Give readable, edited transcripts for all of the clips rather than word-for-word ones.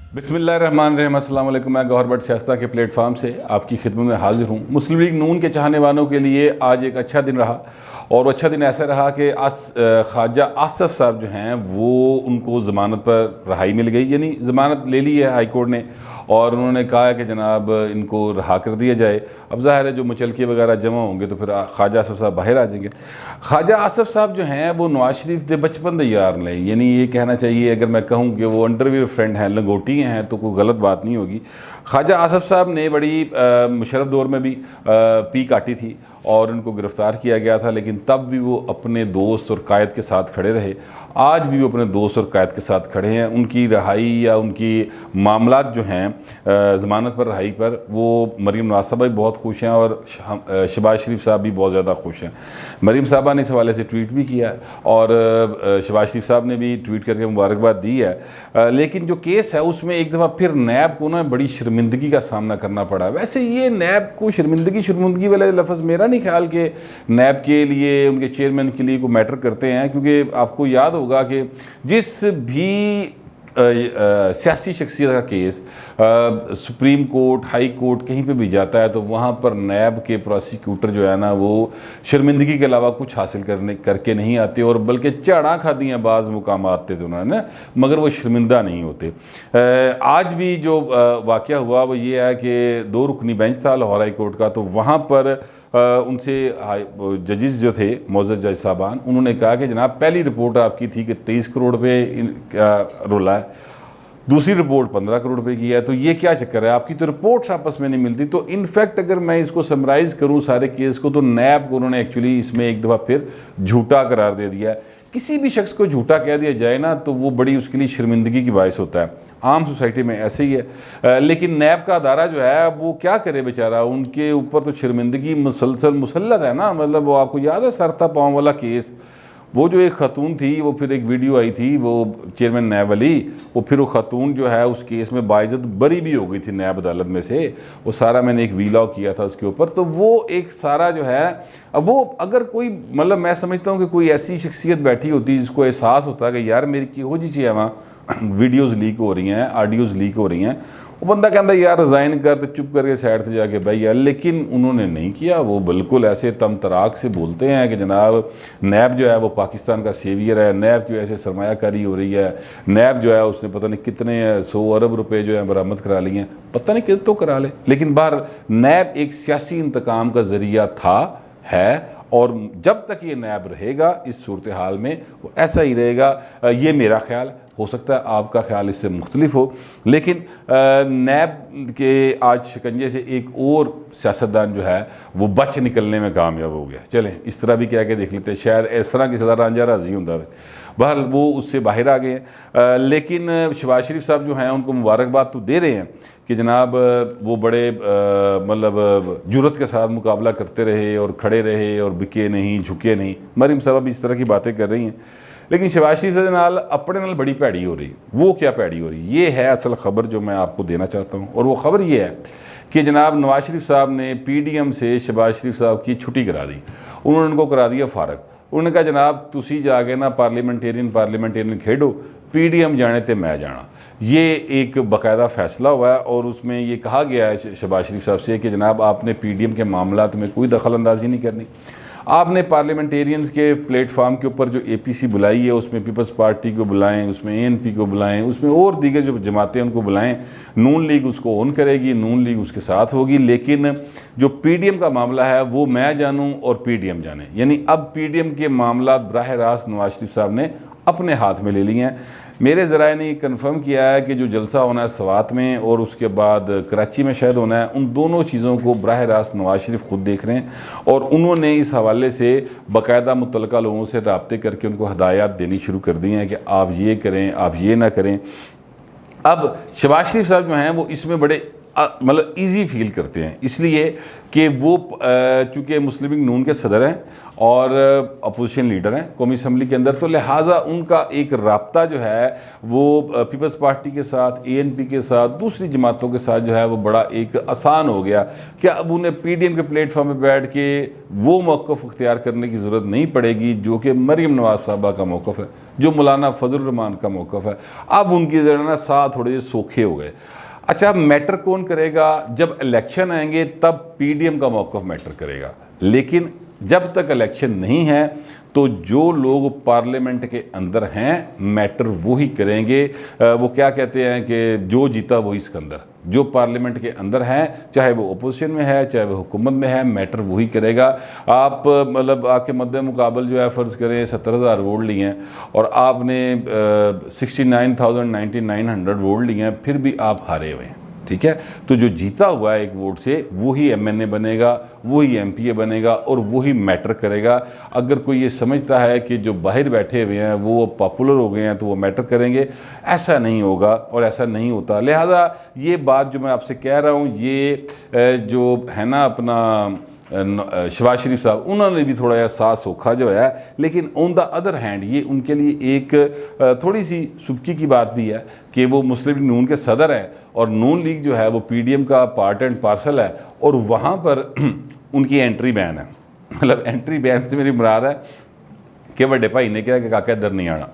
बिस्मिल्लाहिर्रहमानिर्रहीम। अस्सलाम वालेकुम। मैं गौहर भट्ट सियासत के प्लेटफार्म से आपकी खिदमत में हाजिर हूँ। मुस्लिम लीग नून के चाहने वालों के लिए आज एक अच्छा दिन रहा, और वो अच्छा दिन ऐसा रहा कि ख्वाजा आसफ साहब जो हैं वो उनको ज़मानत पर रहाई मिल गई, यानी ज़मानत ले ली है हाई कोर्ट ने, और उन्होंने कहा है कि जनाब इनको रहा कर दिया जाए। अब ज़ाहिर है जो मुचलके वगैरह जमा होंगे तो फिर ख्वाजा आसफ साहब बाहर आ जाएंगे। ख्वाजा आसफ साहब जो हैं वो नवाज शरीफ के बचपन दे यार ने, यानी ये कहना चाहिए अगर मैं कहूँ कि वो अंडरवियर फ्रेंड हैं, लंगोटी हैं, तो कोई गलत बात नहीं होगी। ख्वाजा आसफ साहब ने बड़ी मुशर्रफ दौर में भी पी काटी थी और उनको गिरफ़्तार किया गया था, लेकिन तब भी वो अपने दोस्त और कायद के साथ खड़े रहे। आज भी वो अपने दोस्त और कायद के साथ खड़े हैं। उनकी रहाई या उनकी मामलात जो हैं ज़मानत पर रहाई पर, वो मरीम नवाज़ साहबा भी बहुत खुश हैं और शहबाज शरीफ साहब भी बहुत ज़्यादा खुश हैं। मरीम साहबा ने इस हवाले से ट्वीट भी किया है और शहबाज शरीफ साहब ने भी ट्वीट करके मुबारकबाद दी है। लेकिन जो केस है उसमें एक दफ़ा फिर नैब को ना बड़ी शर्मिंदगी का सामना करना पड़ा। वैसे ये नैब को शर्मिंदगी वाले लफ्ज़ मेरा नहीं ख्याल कि नैब के लिए, उनके चेयरमैन के लिए को मैटर करते हैं, क्योंकि आपको याद होगा कि जिस भी सियासी शख्सियत का case supreme court, high court कहीं पे भी जाता है तो वहाँ पर नैब के प्रोसिक्यूटर जो है ना वो शर्मिंदगी के अलावा कुछ हासिल करके नहीं आते, और बल्कि झाड़ा खादी हैं बाज़ मुकाम आते थे उन्होंने, मगर वो शर्मिंदा नहीं होते। आज भी जो वाक़या हुआ वो ये है कि 2 रुकनी बेंच था लाहौर हाई कोर्ट का, तो वहाँ पर उनसे जजेस जो थे मोअज़्ज़ज़ जज साहबान, उन्होंने कहा कि जनाब पहली रिपोर्ट आपकी थी कि 23 करोड़ रुपये का रोला है, दूसरी रिपोर्ट 15 करोड़ रुपए की है, तो ये क्या चक्कर है, आपकी तो रिपोर्ट्स आपस में नहीं मिलती। तो इनफैक्ट अगर मैं इसको समराइज़ करूँ सारे केस को, तो नैब को उन्होंने एक्चुअली इसमें एक दफ़ा फिर झूठा करार दे दिया है। किसी भी शख्स को झूठा कह दिया जाए ना तो वो बड़ी उसके लिए शर्मिंदगी की बायस होता है। आम सोसाइटी में ऐसे ही है। लेकिन नैब का अदारा जो है वो क्या करे बेचारा, उनके ऊपर तो शर्मिंदगी मुसलसल मुसल्लत है ना। मतलब वो आपको याद है सरता पाँव वाला केस, वो जो एक ख़ातून थी, वो फिर एक वीडियो आई थी वो चेयरमैन नैब वाली, वो फिर वो ख़ातून जो है उस केस में बाइज़्ज़त बरी भी हो गई थी नैब अदालत में से। वो सारा मैंने एक वीलॉग किया था उसके ऊपर। तो वो एक सारा जो है, अब वो अगर कोई, मतलब मैं समझता हूँ कि कोई ऐसी शख्सियत बैठी होती जिसको एहसास होता है कि यार मेरी किहो जी चीज़ है वहाँ वीडियोज़ लीक हो रही हैं, ऑडियोज़ लीक हो रही हैं, वो बंदा कहता यार रिज़ाइन कर, तो चुप करके साइड से जाके भाई यार। लेकिन उन्होंने नहीं किया। वो बिल्कुल ऐसे तम तराक से बोलते हैं कि जनाब नैब जो है वो पाकिस्तान का सेवियर है, नैब की वजह से सरमायाकारी हो रही है, नैब जो है उसने पता नहीं कितने 100 अरब रुपए जो है बरामद करा लिए हैं, पता नहीं कितने तो करा ले। लेकिन बाहर नैब एक सियासी इंतकाम का ज़रिया था, है, और जब तक ये नैब रहेगा इस सूरत हाल में वो ऐसा ही रहेगा। ये मेरा ख्याल हो सकता है, आपका ख्याल इससे मुख्तलिफ हो। लेकिन नैब के आज शिकंजे से एक और सियासतदान जो है वो बच निकलने में कामयाब हो गया। चलें इस तरह भी कह के देख लेते हैं, शायद इस तरह की सदा रांझा राजी होता है। बहरहाल वो उससे बाहर आ गए। लेकिन शहबाज शरीफ साहब जो हैं उनको मुबारकबाद तो दे रहे हैं कि जनाब वो बड़े मतलब जुर्रत के साथ मुकाबला करते रहे और खड़े रहे और बिके नहीं, झुके नहीं। मरीम साहब भी इस तरह की बातें कर रही हैं। लेकिन शहबाज शरीफ के नाल अपने नाल बड़ी भैड़ी हो रही। वो क्या भैड़ी हो रही, ये है असल ख़बर जो मैं आपको देना चाहता हूँ। और वो ख़बर ये है कि जनाब नवाज शरीफ साहब ने PDM से शहबाज शरीफ साहब की छुट्टी करा दी। उन्होंने उनको करा दिया फ़ारग। उन्होंने कहा जनाब तुसी जाके ना पार्लीमेंटेरियन खेडो, PDM जाने ते मैं जाना। ये एक बाकायदा फ़ैसला हुआ है और उसमें ये कहा गया है शहबाज शरीफ साहब से कि जनाब आपने PDM के मामलात में कोई दखल अंदाजी नहीं करनी। आपने पार्लियामेंटेरियंस के प्लेटफार्म के ऊपर जो APC बुलाई है उसमें पीपल्स पार्टी को बुलाएं, उसमें ANP को बुलाएं, उसमें और दीगर जो जमातें उनको बुलाएं। नून लीग उसको ऑन करेगी, नून लीग उसके साथ होगी। लेकिन जो PDM का मामला है वो मैं जानूं और PDM जाने, यानी अब PDM के मामला बराह रास्त नवाज शरीफ साहब ने अपने हाथ में ले लिए हैं। मेरे ज़राए ने कन्फर्म किया है कि जो जलसा होना है सवात में और उसके बाद कराची में शायद होना है, उन दोनों चीज़ों को बराह रास्त नवाज शरीफ खुद देख रहे हैं और उन्होंने इस हवाले से बाकायदा मुतल्लिका लोगों से रब्ते करके उनको हदायत देनी शुरू कर दी हैं कि आप ये करें, आप ये ना करें। अब शहबाज शरीफ साहब जो हैं वो इसमें बड़े मतलब ईजी फील करते हैं, इसलिए कि वो चूँकि मुस्लिम लीग नून के सदर हैं और अपोजिशन लीडर हैं कौमी असम्बली के अंदर, तो लिहाजा उनका एक राब्ता जो है वो पीपल्स पार्टी के साथ, ANP के साथ, दूसरी जमातों के साथ जो है वो बड़ा एक आसान हो गया कि अब उन्हें PDM के प्लेटफॉर्म पर बैठ के वो मौक़िफ़ इख्तियार करने की ज़रूरत नहीं पड़ेगी जो कि मरीम नवाज़ साहबा का मौक़िफ़ है, जो मौलाना फजल रहमान का मौक़िफ़ है। अब उनकी ज़रा ना साथ थोड़े सोखे हो गए। अच्छा, मैटर कौन करेगा? जब इलेक्शन आएंगे तब PDM का मौक़िफ़ मैटर करेगा, लेकिन जब तक इलेक्शन नहीं है तो जो लोग पार्लियामेंट के अंदर हैं मैटर वो ही करेंगे। वो क्या कहते हैं कि जो जीता वही सिकंदर। जो पार्लियामेंट के अंदर हैं, चाहे वो अपोजिशन में है चाहे वो हुकूमत में है, मैटर वही करेगा। आप मतलब आपके मद्दे मुकाबल जो है फ़र्ज़ करें 70,000 वोट लिए हैं और आपने 69,900 वोट लिए हैं, फिर भी आप हारे हुए हैं, ठीक है। तो जो जीता हुआ है एक वोट से वही MNA बनेगा, वही MPA बनेगा और वही मैटर करेगा। अगर कोई ये समझता है कि जो बाहर बैठे हुए हैं वो पॉपुलर हो गए हैं तो वो मैटर करेंगे, ऐसा नहीं होगा और ऐसा नहीं होता। लिहाजा ये बात जो मैं आपसे कह रहा हूँ, ये जो है ना अपना शहबाज शरीफ साहब, उन्होंने भी थोड़ा सा सोखा जो है, लेकिन ऑन द अदर हैंड ये उनके लिए एक थोड़ी सी सुबकी की बात भी है कि वो मुस्लिम लीग नून के सदर हैं और नून लीग जो है वो PDM का पार्ट एंड पार्सल है और वहाँ पर उनकी एंट्री बैन है। मतलब एंट्री बैन से मेरी मुराद है कि बड़े भाई ने कहा कि काका इधर नहीं आना।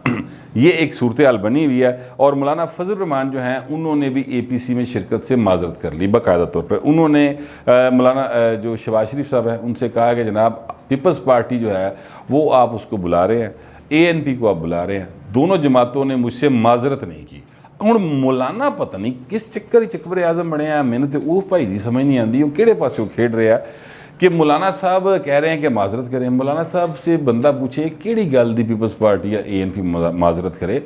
ये एक सूरत हाल बनी हुई है और मौलाना फजल रहमान जो हैं उन्होंने भी APC में शिरकत से माजरत कर ली बाकायदा तौर पर। उन्होंने मौलाना जो शहबाज शरीफ साहब हैं उनसे कहा कि जनाब पीपल्स पार्टी जो है वो आप उसको बुला रहे हैं, ANP को आप बुला रहे हैं, दोनों जमातों ने मुझसे माजरत नहीं की। ਹੁਣ मौलाना पता नहीं किस चक्कर ही चक्कर आजम बने हैं, मैंने तो वो भाई की समझ नहीं आती वो किहड़े पासों खेड रहा कि मौलाना साहब कह रहे हैं कि माजरत करें। मौलाना साहब से बंदा पूछे किहड़ी गल दी पीपल्स पार्टी या ANP माजरत करे।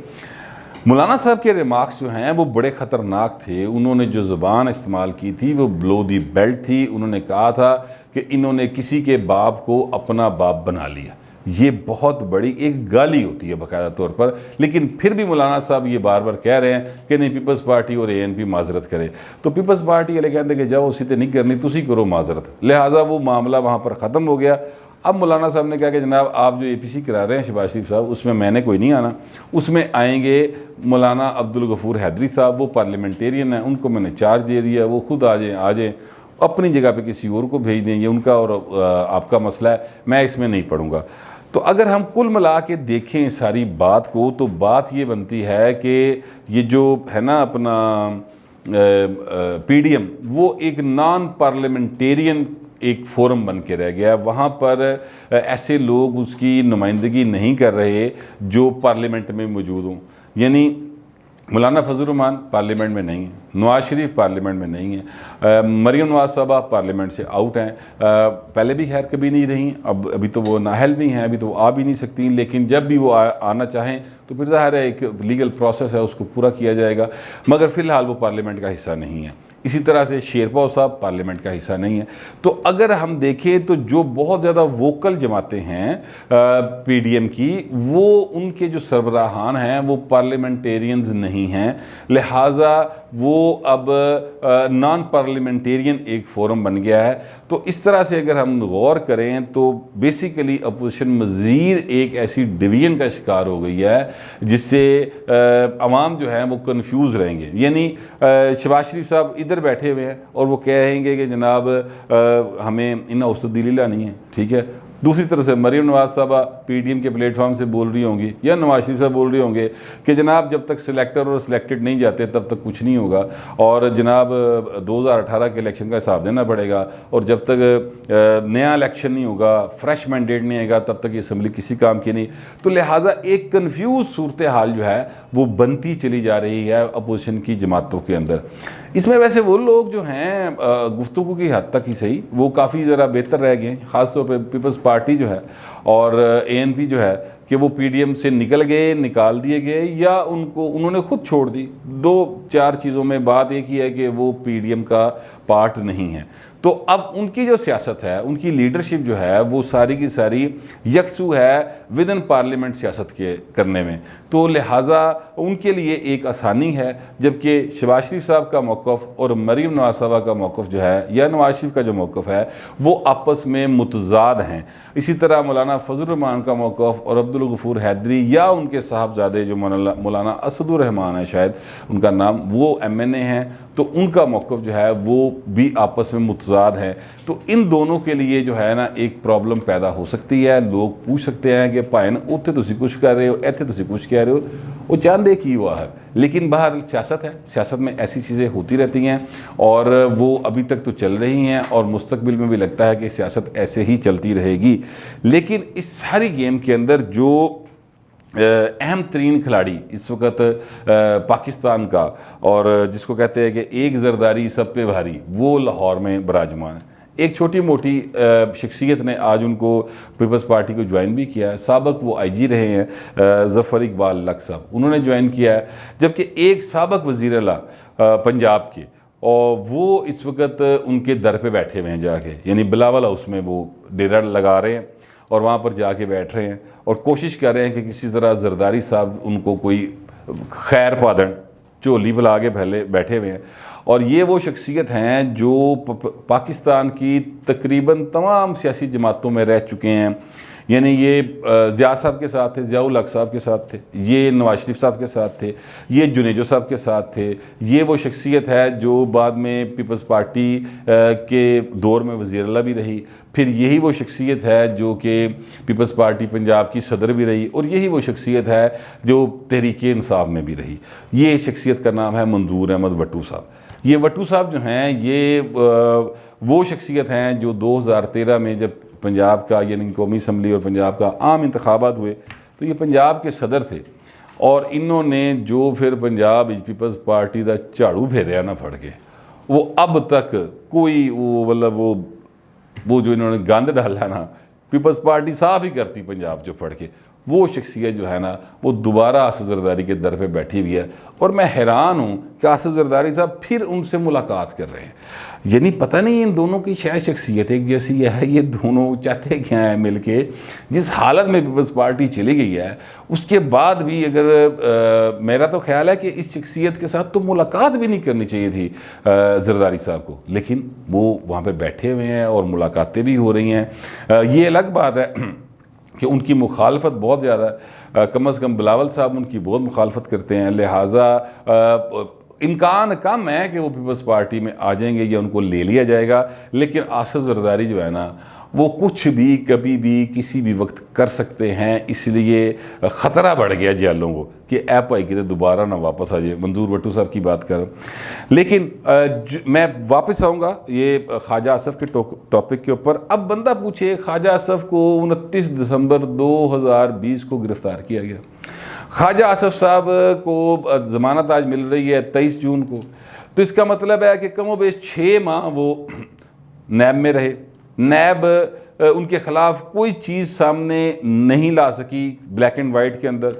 मौलाना साहब के रिमार्क्स जो हैं वो बड़े ख़तरनाक थे। उन्होंने जो ज़ुबान इस्तेमाल की थी वो ब्लो दी बेल्ट थी। उन्होंने कहा था कि इन्होंने किसी के बाप को अपना बाप बना लिया। ये बहुत बड़ी एक गाली होती है बाकायदा तौर पर, लेकिन फिर भी मौलाना साहब ये बार बार कह रहे हैं कि नहीं पीपल्स पार्टी और ANP माजरत करे। तो पीपल्स पार्टी वाले कहते हैं कि जाओ उसी तो नहीं करनी, तुसी करो माजरत। लिहाजा वो मामला वहाँ पर ख़त्म हो गया। अब मौलाना साहब ने कहा कि जनाब आप जो APC करा रहे हैं शहबाज शरीफ साहब, उसमें मैंने कोई नहीं आना, उसमें आएंगे मौलाना अब्दुल गफूर हैदरी साहब, वो पार्लियामेंटेरियन हैं, उनको मैंने चार्ज दे दिया, वो खुद आ जाएँ अपनी जगह पे किसी और को भेज दें, ये उनका और आपका मसला है, मैं इसमें नहीं पढ़ूँगा। तो अगर हम कुल मिला के देखें सारी बात को तो बात ये बनती है कि ये जो है ना अपना PDM वो एक नॉन पार्लियामेंटेरियन एक फोरम बन के रह गया। वहाँ पर ऐसे लोग उसकी नुमाइंदगी नहीं कर रहे जो पार्लियामेंट में मौजूद हों। यानी मौलाना फजल रहमान पार्लियामेंट में नहीं है, नवाज शरीफ पार्लियामेंट में नहीं है, मरीम नवाज साहबा पार्लियामेंट से आउट हैं। पहले भी खैर कभी नहीं रही, अब अभी तो वो नाहल भी हैं, अभी तो वो आ भी नहीं सकती, लेकिन जब भी वो आना चाहें तो फिर ज़ाहिर है एक लीगल प्रोसेस है, उसको पूरा किया जाएगा, मगर फ़िलहाल वो पार्लियामेंट का हिस्सा नहीं है। इसी तरह से शेरपाव साहब पार्लियामेंट का हिस्सा नहीं है। तो अगर हम देखें तो जो बहुत ज़्यादा वोकल जमातें हैं PDM की, वो उनके जो सरबराहान हैं वो पार्लियामेंटेरियंस नहीं हैं, लिहाजा वो अब नॉन पार्लियामेंटेरियन एक फोरम बन गया है। तो इस तरह से अगर हम गौर करें तो बेसिकली अपोजिशन मज़ीद एक ऐसी डिवीजन का शिकार हो गई है जिससे अवाम जो है वो कन्फ्यूज़ रहेंगे। यानी शहबाज शरीफ साहब इधर बैठे हुए हैं और वो कहेंगे कि जनाब हमें इन औसतदीली लानी है, ठीक है। दूसरी तरफ से मरीम नवाज साहबा PDM के प्लेटफॉर्म से बोल रही होंगी या नवाज शरीफ साहब बोल रहे होंगे कि जनाब जब तक सिलेक्टर और सिलेक्टेड नहीं जाते तब तक कुछ नहीं होगा, और जनाब 2018 के इलेक्शन का हिसाब देना पड़ेगा, और जब तक नया इलेक्शन नहीं होगा, फ्रेश मैंडेट नहीं आएगा, तब तक ये असम्बली किसी काम की नहीं। तो लिहाजा एक कन्फ्यूज सूरत हाल जो है वो बनती चली जा रही है अपोजिशन की जमातों के अंदर। इसमें वैसे वो लोग जो हैं गुफ्तगू की हद तक ही सही वो काफ़ी ज़रा बेहतर रह गए हैं, ख़ासतौर पर पीपल्स पार्टी जो है और ANP जो है कि वो PDM से निकल गए, निकाल दिए गए, या उन्होंने खुद छोड़ दी। 2-4 चीज़ों में बात एक ही है कि वो PDM का पार्ट नहीं है। तो अब उनकी जो सियासत है, उनकी लीडरशिप जो है वो सारी की सारी यकसू है विद इन पार्लियामेंट सियासत के करने में, तो लिहाजा उनके लिए एक आसानी है। जबकि शहबाज शरीफ साहब का मौक़िफ़ और मरीम नवाज़ साहबा का मौक़िफ़ जो है, या नवाज शरीफ का जो मौक़िफ़ है, वो आपस में मुतज़ाद हैं। इसी तरह मौलाना फजल रहमान का मौक़िफ़ और अब्दुल गफूर हैदरी या उनके साहबजादे जो मौलाना असदुर रहमान है, शायद उनका नाम, वो MNA हैं, तो उनका मौक़िफ़ जो है वो भी आपस में मुतज़ाद है। तो इन दोनों के लिए जो है ना एक प्रॉब्लम पैदा हो सकती है। लोग पूछ सकते हैं कि भाई ना उत्थे तुसीं कुछ कर रहे हो, इत्थे तुसीं कुछ कह रहे हो, वो चाहते की हुआ है। लेकिन बाहर सियासत है, सियासत में ऐसी चीज़ें होती रहती हैं और वो अभी तक तो चल रही हैं और मुस्तकबिल में भी लगता है कि सियासत ऐसे ही चलती रहेगी। लेकिन इस सारी गेम के अंदर जो अहम तरीन खिलाड़ी इस वक्त पाकिस्तान का, और जिसको कहते हैं कि एक ज़रदारी सब पे भारी, वो लाहौर में बराजमान है। एक छोटी मोटी शख्सियत ने आज उनको पीपल्स पार्टी को ज्वाइन भी किया है। साबक वो IG रहे हैं, ज़फ़र इकबाल लक साहब, उन्होंने ज्वाइन किया है। जबकि एक साबक वज़ीर आला पंजाब के, और वो इस वक्त उनके दर पे बैठे हुए हैं जाके, यानी बिलावल हाउस में वो डेरा लगा रहे हैं और वहाँ पर जाके बैठ रहे हैं और कोशिश कर रहे हैं कि किसी तरह ज़रदारी साहब उनको कोई खैर पादन झोली बुला के पहले बैठे हुए हैं। और ये वो शख्सियत हैं जो पाकिस्तान की तकरीबन तमाम सियासी जमातों में रह चुके हैं। यानी ये ज़िया साहब के साथ थे, ज़ियाउल हक साहब के साथ थे, ये नवाज शरीफ साहब के साथ थे, ये जुनेजो साहब के साथ थे। ये वो शख्सियत है जो बाद में पीपल्स पार्टी के दौर में वज़ीर आला भी रही। फिर यही वो शख्सियत है जो कि पीपल्स पार्टी पंजाब की सदर भी रही, और यही वो शख्सियत है जो तहरीक इंसाफ में भी रही। ये शख्सियत का नाम है मंजूर अहमद वट्टू साहब। ये वट्टू साहब जो हैं, ये वो शख्सियत हैं जो 2013 में जब पंजाब का यानी कौमी असम्बली और पंजाब का आम इंतखाबात हुए तो ये पंजाब के सदर थे, और इन्होंने जो फिर पंजाब पीपल्स पार्टी का झाड़ू फेरिया ना फड़ के, वो अब तक कोई वो मतलब वो जो इन्होंने गंद डाला ना, पीपल्स पार्टी साफ ही करती पंजाब जो फड़ के। वो शख्सियत जो है ना वो दोबारा आसिफ ज़रदारी के दर पे बैठी हुई है, और मैं हैरान हूँ कि आसिफ ज़रदारी साहब फिर उनसे मुलाकात कर रहे हैं। यानी पता नहीं इन दोनों की शायद शख्सियत एक जैसी है, ये दोनों चाहते क्या हैं मिल के। जिस हालत में पीपल्स पार्टी चली गई है उसके बाद भी अगर मेरा तो ख्याल है कि इस शख्सियत के साथ तो मुलाकात भी नहीं करनी चाहिए थी ज़रदारी साहब को, लेकिन वो वहाँ पर बैठे हुए हैं और मुलाकातें भी हो रही हैं। ये अलग बात है कि उनकी मुखालफत बहुत ज़्यादा है, कम अज़ कम बिलावल साहब उनकी बहुत मुखालफत करते हैं, लिहाजा इम्कान कम है कि वो पीपल्स पार्टी में आ जाएंगे या उनको ले लिया जाएगा। लेकिन आसिफ ज़रदारी जो है ना वो कुछ भी कभी भी किसी भी वक्त कर सकते हैं, इसलिए ख़तरा बढ़ गया जैलों को कि ऐ भाई कितने दोबारा ना वापस आ जाए। मंजूर वट्टू साहब की बात करें, लेकिन मैं वापस आऊँगा ये ख्वाजा आसफ़ के टॉपिक के ऊपर। अब बंदा पूछे ख्वाजा आसफ़ को 29 दिसंबर 2020 को गिरफ़्तार किया गया। ख्वाजा आसफ़ साहब को ज़मानत आज मिल रही है 23 जून को, तो इसका मतलब है कि कमोबेश 6 माह वो नैब में रहे। नैब उनके ख़िलाफ़ कोई चीज़ सामने नहीं ला सकी ब्लैक एंड वाइट के अंदर,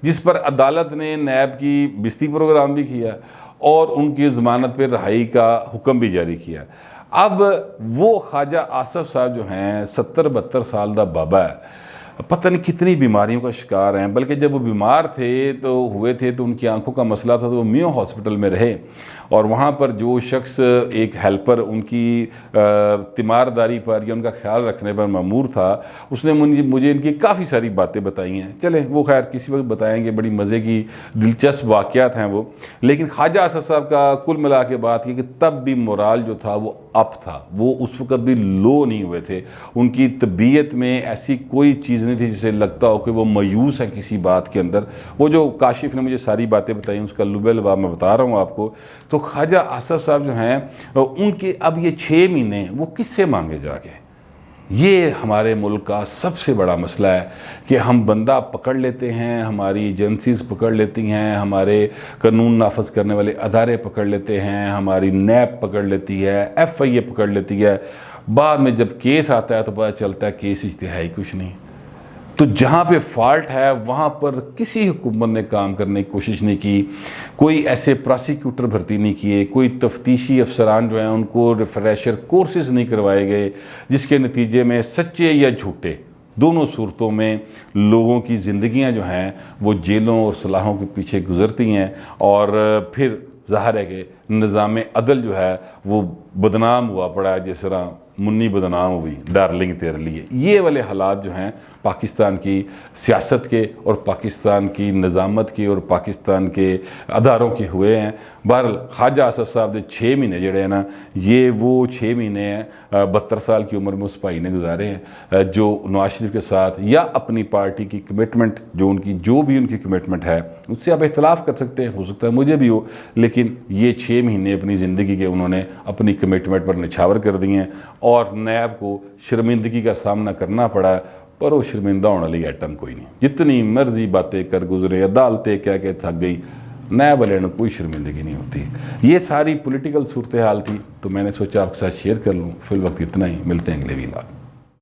जिस पर अदालत ने नैब की बिस्ती प्रोग्राम भी किया और उनकी ज़मानत पर रिहाई का हुक्म भी जारी किया। अब वो ख्वाजा आसफ़ साहब जो हैं 70-72 साल का बाबा है, पता नहीं कितनी बीमारियों का शिकार हैं। बल्कि जब वो बीमार थे तो उनकी आंखों का मसला था, तो वो मियो हॉस्पिटल में रहे, और वहाँ पर जो शख्स एक हेल्पर उनकी तीमारदारी पर या उनका ख्याल रखने पर मामूर था, उसने मुझे इनकी काफ़ी सारी बातें बताई हैं। चले वो खैर किसी वक्त बताएंगे, बड़ी मज़े की दिलचस्प वाक़यात हैं वो। लेकिन ख्वाजा आसफ़ साहब का कुल मिला के बात की कि तब भी मोराल जो था वो अप था, वो उस वक़्त भी लो नहीं हुए थे। उनकी तबीयत में ऐसी कोई चीज़ नहीं थी जिसे लगता हो कि वो मायूस है किसी बात के अंदर। वो जो काशिफ ने मुझे सारी बातें बताई उसका लुबे लबाब मैं बता रहा हूँ आपको। तो ख्वाजा आसफ़ साहब जो हैं उनके अब ये 6 महीने वो किससे मांगे जाके, ये हमारे मुल्क का सबसे बड़ा मसला है कि हम बंदा पकड़ लेते हैं, हमारी एजेंसीज़ पकड़ लेती हैं, हमारे कानून नाफज करने वाले अदारे पकड़ लेते हैं, हमारी नैब पकड़ लेती है, FIA पकड़ लेती है। बाद में जब केस आता है तो पता चलता है केस इज्तिहाई कुछ नहीं। तो जहाँ पे फॉल्ट है वहाँ पर किसी हुकूमत ने काम करने की कोशिश नहीं की, कोई ऐसे प्रोसिक्यूटर भर्ती नहीं किए, कोई तफ्तीशी अफसरान जो हैं उनको रिफ्रेशर कोर्सेज नहीं करवाए गए, जिसके नतीजे में सच्चे या झूठे दोनों सूरतों में लोगों की ज़िंदगियां जो हैं वो जेलों और सलाहों के पीछे गुजरती हैं, और फिर ज़ाहिर है कि निज़ाम अदल जो है वो बदनाम हुआ पड़ा है, जिस तरह मुन्नी बदनाम हुई डार्लिंग तेरे लिए। ये वाले हालात जो हैं पाकिस्तान की सियासत के और पाकिस्तान की निज़ामत के और पाकिस्तान के अदारों के हुए हैं। बहरहाल ख्वाजा आसफ साहब के 6 महीने जड़े हैं ना, ये वो 6 महीने हैं 72 साल की उम्र में उस भाई ने गुजारे हैं, जो नवाज शरीफ के साथ या अपनी पार्टी की कमिटमेंट जो भी उनकी कमिटमेंट है उससे आप इख्तलाफ कर सकते हैं, हो सकता है मुझे भी हो, लेकिन ये 6 महीने अपनी ज़िंदगी के उन्होंने अपनी कमिटमेंट पर निछावर कर दिए हैं और नैब को शर्मिंदगी का सामना करना पड़ा, पर वो शर्मिंदा होने वाली आइटम कोई नहीं। जितनी मर्जी बातें कर गुजरे, अदालतें कह के थक गई, नैब वाले ने कोई शर्मिंदगी नहीं होती। ये सारी पॉलिटिकल सूरत हाल थी, तो मैंने सोचा आपके साथ शेयर कर लूँ। फिल वक्त इतना ही, मिलते हैं अगले वीडियो।